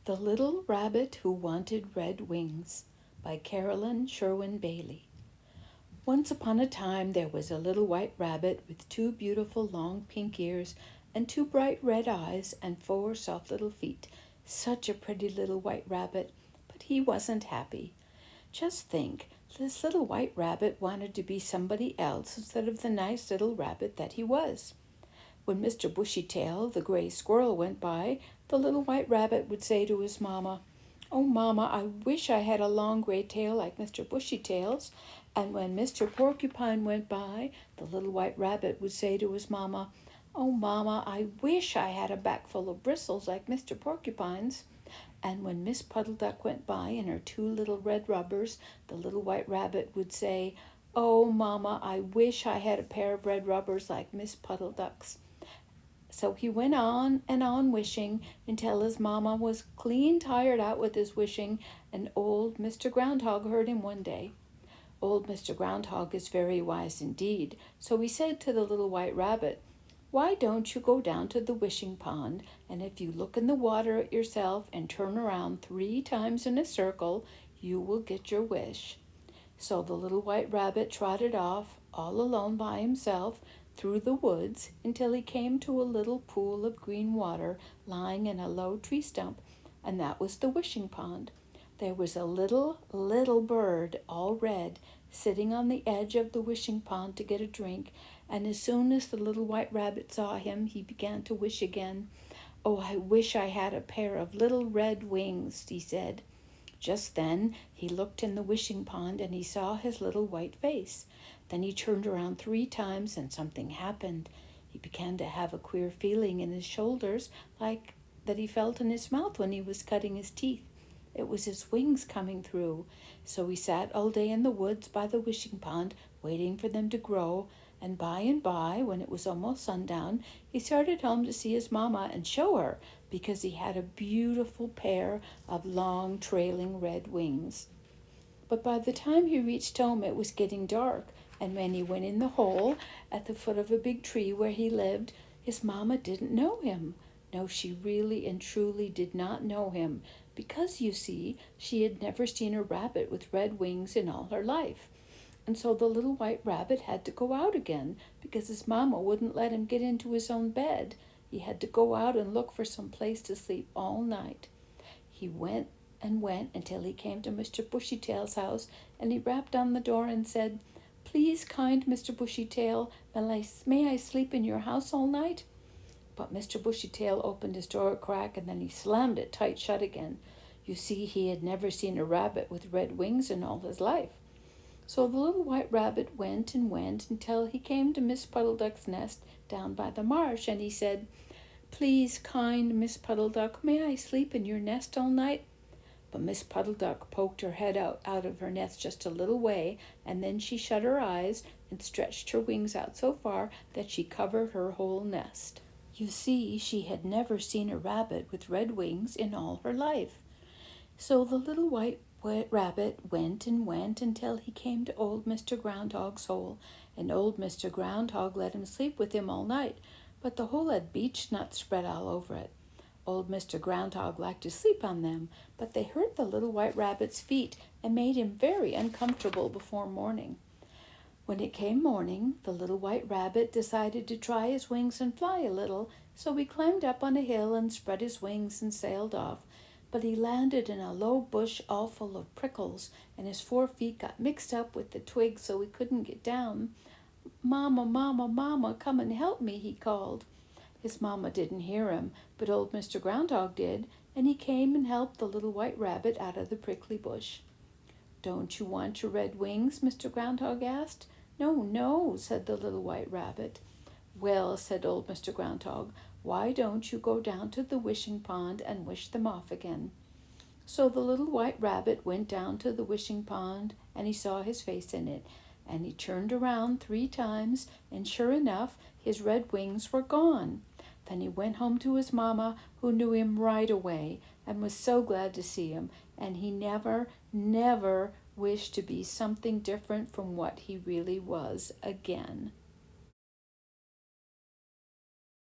The Little Rabbit Who Wanted Red Wings by Carolyn Sherwin Bailey. Once upon a time there was a little white rabbit with two beautiful long pink ears and two bright red eyes and four soft little feet. Such a pretty little white rabbit, but he wasn't happy. Just think, this little white rabbit wanted to be somebody else instead of the nice little rabbit that he was. When Mr. Bushytail, the gray squirrel, went by, the little white rabbit would say to his mamma, "Oh, mamma, I wish I had a long gray tail like Mr. Bushytail's." And when Mr. Porcupine went by, the little white rabbit would say to his mamma, "Oh, mamma, I wish I had a back full of bristles like Mr. Porcupine's." And when Miss Puddle Duck went by in her two little red rubbers, the little white rabbit would say, "Oh, mamma, I wish I had a pair of red rubbers like Miss Puddle Duck's." So he went on and on wishing until his mamma was clean tired out with his wishing, and old Mr. Groundhog heard him one day. Old Mr. Groundhog is very wise indeed, so he said to the little white rabbit, "Why don't you go down to the wishing pond, and if you look in the water at yourself and turn around 3 times in a circle, you will get your wish." So the little white rabbit trotted off, all alone by himself, through the woods until he came to a little pool of green water lying in a low tree stump, and that was the wishing pond. There was a little bird, all red, sitting on the edge of the wishing pond to get a drink, and as soon as the little white rabbit saw him, he began to wish again. "Oh, I wish I had a pair of little red wings," he said. Just then he looked in the wishing pond and he saw his little white face. Then he turned around 3 times and something happened. He began to have a queer feeling in his shoulders, like that he felt in his mouth when he was cutting his teeth. It was his wings coming through. So he sat all day in the woods by the wishing pond, waiting for them to grow, and by, when it was almost sundown, he started home to see his mamma and show her, because he had a beautiful pair of long trailing red wings. But by the time he reached home it was getting dark, and when he went in the hole at the foot of a big tree where he lived, his mamma didn't know him. No, she really and truly did not know him, because, you see, she had never seen a rabbit with red wings in all her life. And so the little white rabbit had to go out again, because his mamma wouldn't let him get into his own bed. He had to go out and look for some place to sleep all night. He went and went until he came to Mr. Bushytail's house, and he rapped on the door and said, "Please, kind Mr. Bushytail, may I sleep in your house all night?" But Mr. Bushytail opened his door a crack, and then he slammed it tight shut again. You see, he had never seen a rabbit with red wings in all his life. So the little white rabbit went and went until he came to Miss Puddle Duck's nest down by the marsh, and he said, "Please, kind Miss Puddle Duck, may I sleep in your nest all night?" But Miss Puddle Duck poked her head out of her nest just a little way, and then she shut her eyes and stretched her wings out so far that she covered her whole nest. You see, she had never seen a rabbit with red wings in all her life. So the little white rabbit went and went until he came to old Mr. Groundhog's hole, and old Mr. Groundhog let him sleep with him all night, but the hole had beech nuts spread all over it. Old Mr. Groundhog liked to sleep on them, but they hurt the little white rabbit's feet and made him very uncomfortable before morning. When it came morning, the little white rabbit decided to try his wings and fly a little, so he climbed up on a hill and spread his wings and sailed off. But he landed in a low bush all full of prickles, and his 4 feet got mixed up with the twigs so he couldn't get down. "Mama, mama, mama, come and help me," he called. His mamma didn't hear him, but old Mr. Groundhog did, and he came and helped the little white rabbit out of the prickly bush. "Don't you want your red wings?" Mr. Groundhog asked. "No, no," said the little white rabbit. "Well," said old Mr. Groundhog, "why don't you go down to the wishing pond and wish them off again?" So the little white rabbit went down to the wishing pond, and he saw his face in it, and he turned around 3 times, and sure enough, his red wings were gone. Then he went home to his mamma, who knew him right away and was so glad to see him, and he never, never wished to be something different from what he really was again.